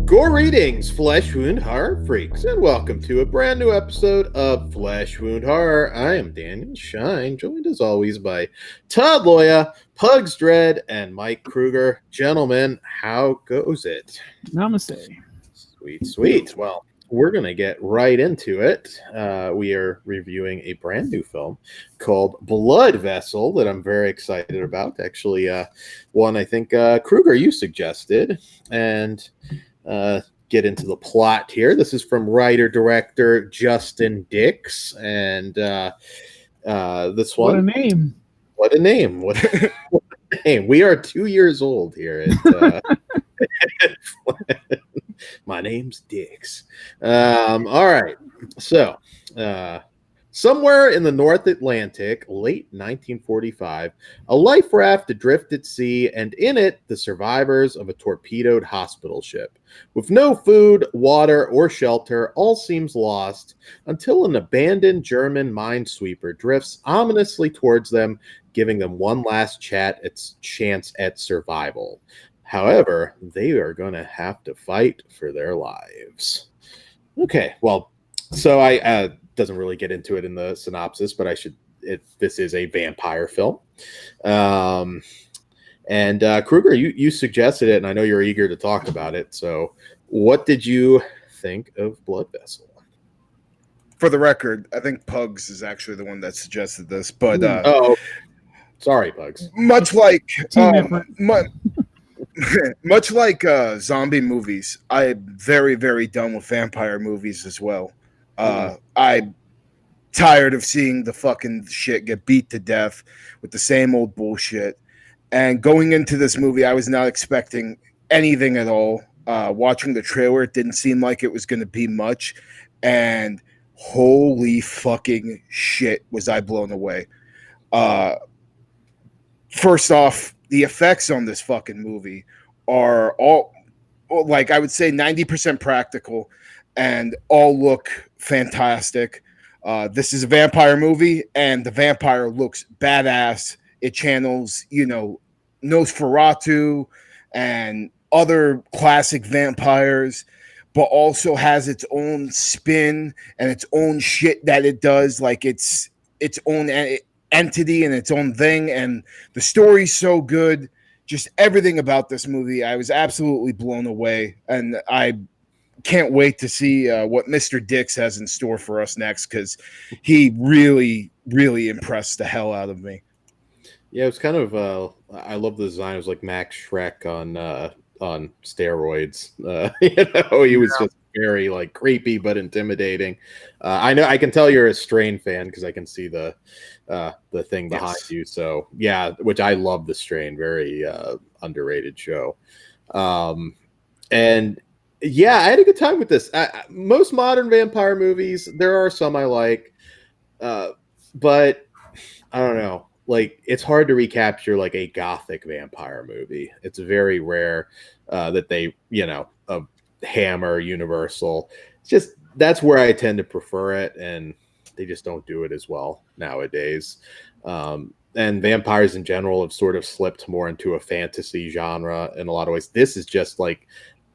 Greetings, Flesh Wound Horror Freaks, and welcome to a brand new episode of Flesh Wound Horror. I am Daniel Shine, joined as always by Todd Loya, Pugs Dread, and Mike Kruger. Gentlemen, how goes it? Namaste. Sweet, sweet. Well, we're going to get right into it. We are reviewing a brand new film called Blood Vessel that I'm very excited about. Actually, one I think Kruger, you suggested, and get into the plot here. This is from writer-director Justin Dix, and this one... What a name. What a name. What a name. We are 2 years old here at... My name's Dix. All right. So, somewhere in the North Atlantic, late 1945, a life raft adrift at sea, and in it, the survivors of a torpedoed hospital ship. With no food, water, or shelter, all seems lost until an abandoned German minesweeper drifts ominously towards them, giving them one last chance at survival. However, they are going to have to fight for their lives. Okay, well, so I doesn't really get into it in the synopsis, but this is a vampire film. And Kruger, you suggested it, and I know you're eager to talk about it. So what did you think of Blood Vessel? For the record, I think Pugs is actually the one that suggested this, but sorry, Pugs. Much like much like zombie movies, I'm very, very done with vampire movies as well. I'm tired of seeing the fucking shit get beat to death with the same old bullshit. And going into this movie, I was not expecting anything at all. Watching the trailer, it didn't seem like it was going to be much. And holy fucking shit, was I blown away. First off, the effects on this fucking movie are all, like, I would say 90% practical and all look fantastic. This is a vampire movie, and the vampire looks badass. It channels, Nosferatu and other classic vampires, but also has its own spin and its own shit that it does, like its own entity and its own thing. And the story's so good. Just everything about this movie, I was absolutely blown away, and I can't wait to see what Mr. Dix has in store for us next, because he really, really impressed the hell out of me. Yeah, it was kind of I love the design. It was like Max Schreck on steroids. He was just very like creepy but intimidating. I know, I can tell you're a Strain fan because I can see the thing behind you. So yeah, which I love the Strain, very underrated show. And yeah, I had a good time with this. Most modern vampire movies, there are some I like, but I don't know. Like, it's hard to recapture like a gothic vampire movie. It's very rare that they, Hammer, Universal. It's just, that's where I tend to prefer it, and they just don't do it as well nowadays. And vampires in general have sort of slipped more into a fantasy genre in a lot of ways. This is just like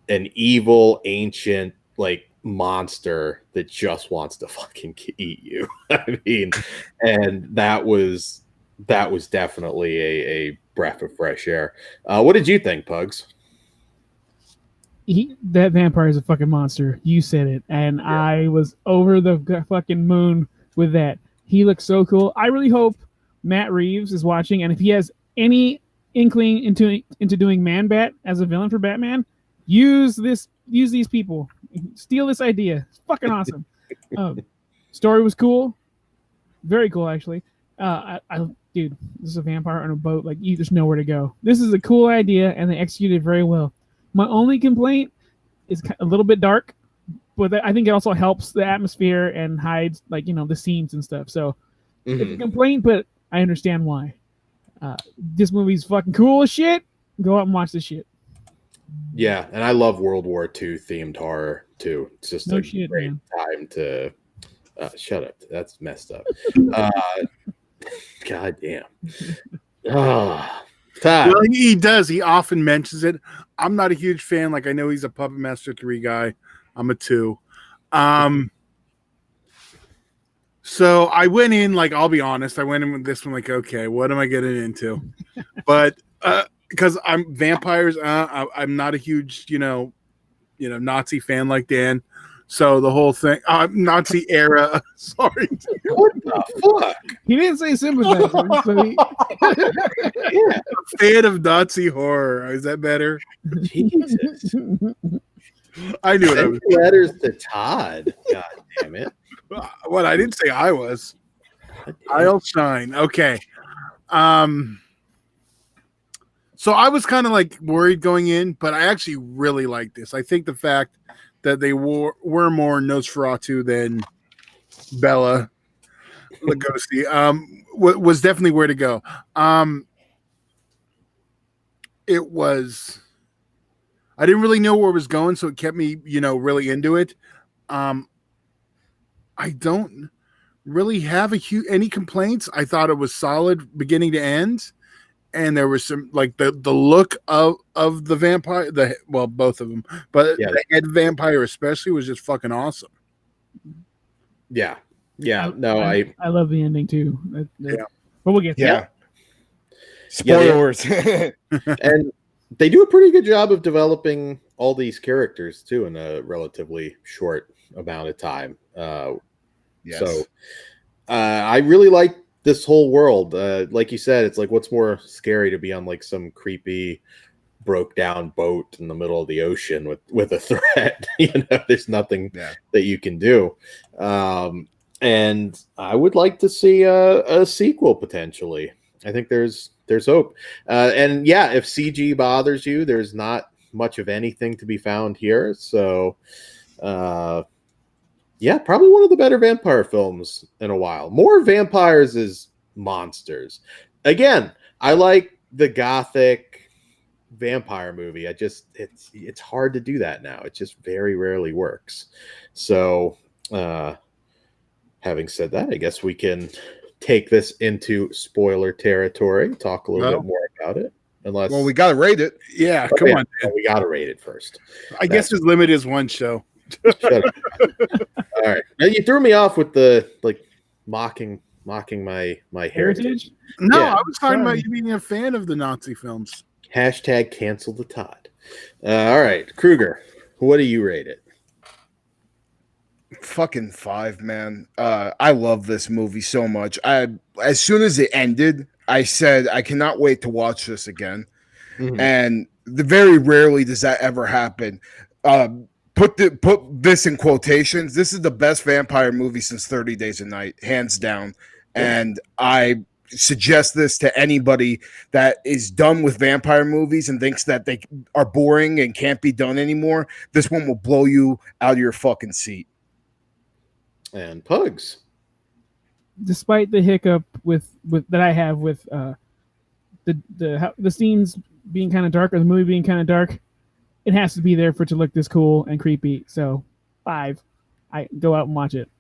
an evil, ancient, like, monster that just wants to fucking eat you. I mean, and that was definitely a breath of fresh air. What did you think, Pugs? That vampire is a fucking monster. You said it, and yeah. I was over the fucking moon with that. He looks so cool. I really hope Matt Reeves is watching, and if he has any inkling into doing Man-Bat as a villain for Batman, use these people. Steal this idea. It's fucking awesome. Story was cool. Very cool, actually. Dude, this is a vampire on a boat. Like, you just know where to go. This is a cool idea, and they executed very well. My only complaint is a little bit dark, but I think it also helps the atmosphere and hides, like, the scenes and stuff. So it's a complaint, but I understand why. This movie's fucking cool as shit. Go out and watch this shit. Yeah, and I love World War II themed horror too. It's just great time to shut up. That's messed up. God damn. Todd. Well, he does. He often mentions it. I'm not a huge fan. Like, I know he's a Puppet Master 3 guy. I'm a 2. So I went in, like, I'll be honest, I went in with this one like, okay, what am I getting into? But because I'm vampires, I'm not a huge, Nazi fan like Dan. So the whole thing, Nazi era. Sorry, What the fuck? He didn't say sympathizer. So Yeah, fan of Nazi horror. Is that better? Jesus. I knew what I Send was. letters to Todd. God damn it. What I didn't say I was. I'll shine. Okay. So I was kind of like worried going in, but I actually really like this. I think the fact that they were more Nosferatu than Bella Lugosi was definitely where to go. It was. I didn't really know where it was going, so it kept me, really into it. I don't really have any complaints. I thought it was solid beginning to end. And there was some like the look of the vampire, both of them, but Yeah. the head vampire especially was just fucking awesome. Yeah. No, I love the ending too. Yeah. But we'll get to Yeah. that. Spoilers. and they do a pretty good job of developing all these characters too in a relatively short amount of time. Yes. So I really like this whole world. Like you said, it's like, what's more scary to be on like some creepy broke down boat in the middle of the ocean with a threat? There's nothing that you can do. And I would like to see a sequel potentially. I think there's hope. And yeah, if CG bothers you, there's not much of anything to be found here. So yeah, probably one of the better vampire films in a while. More vampires is monsters. Again, I like the gothic vampire movie. It's hard to do that now. It just very rarely works. So having said that, I guess we can take this into spoiler territory, talk a little bit more about it. Well, we got to rate it. Yeah, come on. We got to rate it first. I guess his limit is one show. Shut up. All right. Now you threw me off with the like mocking my heritage. No, Yeah. I was talking about you being a fan of the Nazi films. Hashtag cancel the Todd. All right, Kruger, what do you rate it? Fucking 5, man. I love this movie so much. As soon as it ended, I said I cannot wait to watch this again. Mhm. And very rarely does that ever happen. Put this in quotations. This is the best vampire movie since 30 Days a Night, hands down. And I suggest this to anybody that is done with vampire movies and thinks that they are boring and can't be done anymore. This one will blow you out of your fucking seat. And Pugs. Despite the hiccup with that I have with the scenes being kind of dark or the movie being kind of dark, it has to be there for it to look this cool and creepy. So 5. I go out and watch it.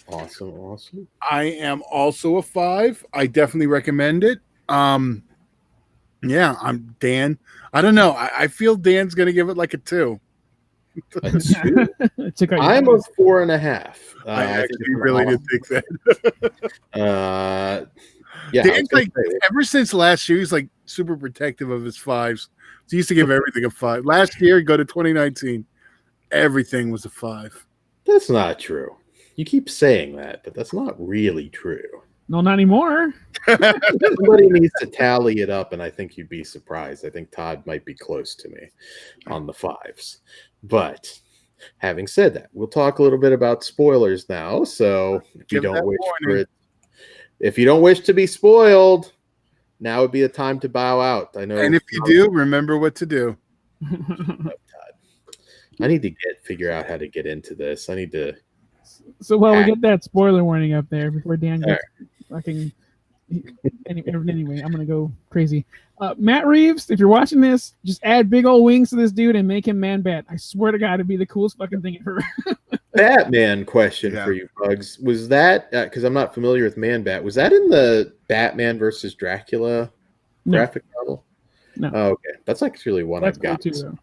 Awesome. I am also a 5. I definitely recommend it. Yeah, I'm Dan. I don't know. I feel Dan's gonna give it like a 2. A 2. Took out your I'm a 4.5. I think actually it's really did think that. Yeah, Dan's like ever since last year, he's like super protective of his 5s. So he used to give everything a 5. Last year, go to 2019, everything was a 5. that's not true. You keep saying that, but that's not really true. No, not anymore. Somebody needs to tally it up, and I think you'd be surprised. I think Todd might be close to me on the 5s. But having said that, we'll talk a little bit about spoilers now. So if you don't wish to be spoiled, now would be the time to bow out. I know. And if you do, remember what to do. I need to figure out how to get into this. I need to. So while we get that spoiler warning up there before Dan gets fucking. Anyway, I'm gonna go crazy. Matt Reeves, if you're watching this, just add big old wings to this dude and make him Man-Bat. I swear to God, it'd be the coolest fucking thing ever. Batman question for you, Bugs. Was that because I'm not familiar with Man-Bat? Was that in the Batman versus Dracula No. graphic novel? No. Oh, okay, that's actually one That's I've cool got. too, though.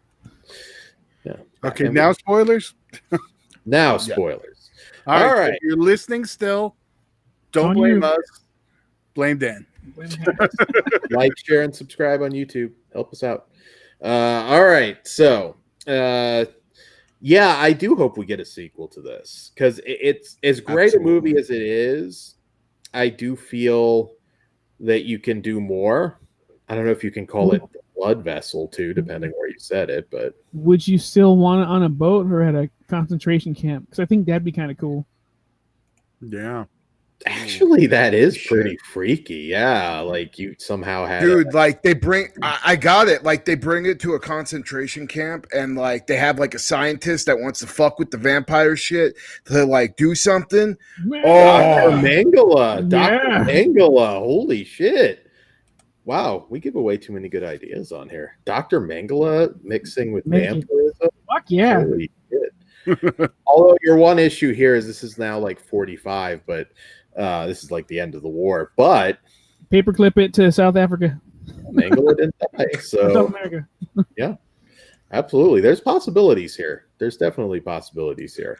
Yeah. Okay, And now spoilers. now spoilers. All right. All So right. if you're listening still, don't On blame you. us. Blame Dan. Like, share, and subscribe on YouTube. Help us out. All right. So, yeah, I do hope we get a sequel to this because it's as great a movie as it is. I do feel that you can do more. I don't know if you can call it the blood vessel too, depending where you said it, but Would you still want it on a boat or at a concentration camp? Because I think that'd be kind of cool. Yeah. actually that is pretty freaky. Yeah, like you somehow had Dude, like they bring, I got it. Like they bring it to a concentration camp, and like they have like a scientist that wants to fuck with the vampire shit to like do something. Dr. Oh, Mangala. Dr. Yeah. Mangala. Holy shit. Wow, we give away too many good ideas on here. Dr. Mangala mixing with vampirism. Fuck yeah. Holy shit. Although your one issue here is this is now like 45, but this is like the end of the war. But Paperclip it to South Africa. Mangala didn't die. South So America. yeah, absolutely. There's possibilities here. There's definitely possibilities here.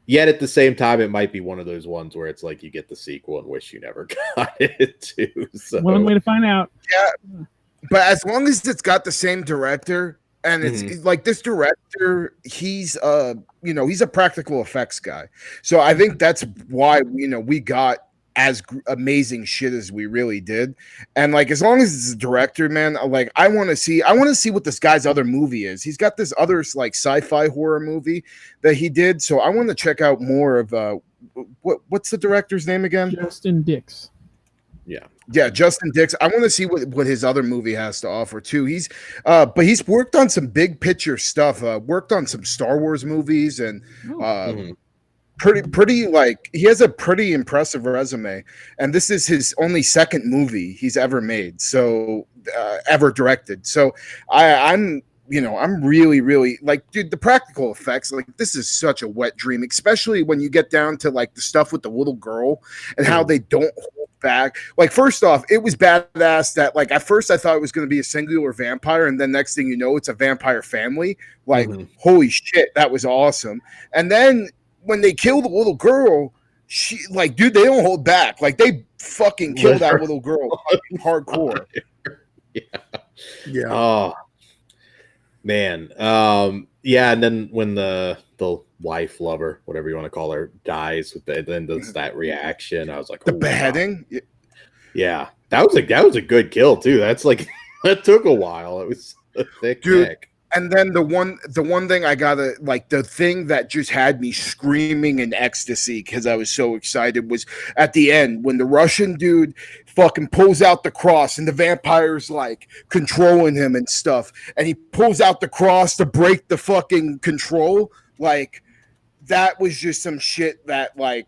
Yet at the same time, it might be one of those ones where it's like you get the sequel and wish you never got it too. So One way to find out. yeah. But as long as it's got the same director, and it's like this director, he's he's a practical effects guy. So I think that's why we got as amazing shit as we really did. And like as long as it's a director, man, like I want to see what this guy's other movie is. He's got this other like sci-fi horror movie that he did. So I want to check out more of what's the director's name again? Justin Dix. Yeah, Justin Dix. I want to see what his other movie has to offer too. But he's worked on some big picture stuff. Worked on some Star Wars movies and pretty like he has a pretty impressive resume. And this is his only second movie he's ever made, so ever directed. So I'm really, really like, dude, the practical effects, like this is such a wet dream, especially when you get down to like the stuff with the little girl and how they don't hold back. Like, first off, it was badass that like at first I thought it was going to be a singular vampire, and then next thing you know, it's a vampire family. Like, holy shit, that was awesome. And then when they kill the little girl, she like, dude, they don't hold back. Like they fucking kill that little girl hardcore. Yeah. Oh. Man, yeah, and then when the wife, lover, whatever you want to call her, dies, then does that reaction. I was like, the beheading. Wow. Yeah, that was a good kill too. That's like that took a while. It was a thick neck. And then the one thing I gotta like, the thing that just had me screaming in ecstasy because I was so excited was at the end when the Russian dude fucking pulls out the cross and the vampire's like controlling him and stuff, and he pulls out the cross to break the fucking control. Like that was just some shit that like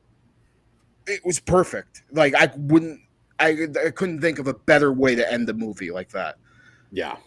it was perfect. Like I couldn't think of a better way to end the movie like that. Yeah.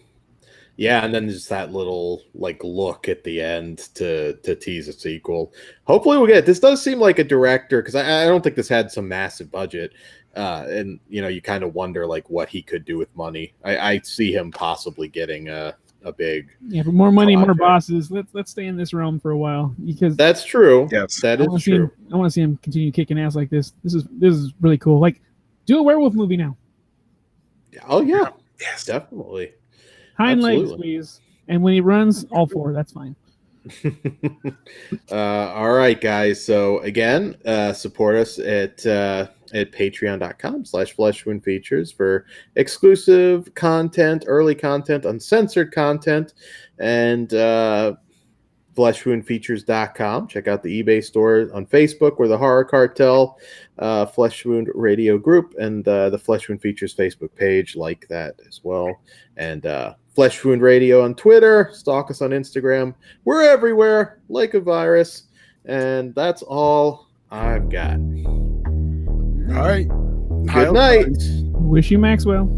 Yeah, and then just that little like look at the end to tease a sequel. Hopefully we'll get it. This does seem like a director, because I don't think this had some massive budget. And you kind of wonder like what he could do with money. I see him possibly getting a big but more money, project. more bosses. Let's stay in this realm for a while, because that's true. Yes, that is true. I want to see him continue kicking ass like this. This is really cool. Like, do a werewolf movie now. Oh yeah, yes, definitely. Hind legs, please. And when he runs, all four. That's fine. All right, guys. So again, support us at patreon.com/fleshwoundfeatures for exclusive content, early content, uncensored content, and fleshwoundfeatures.com. Check out the eBay store on Facebook. We're the Horror Cartel Flesh Wound Radio Group, and the Flesh Wound Features Facebook page. Like that as well. And Flesh Wound Radio on Twitter. Stalk us on Instagram. We're everywhere like a virus. And that's all I've got. All right. Good night. Wish you Maxwell.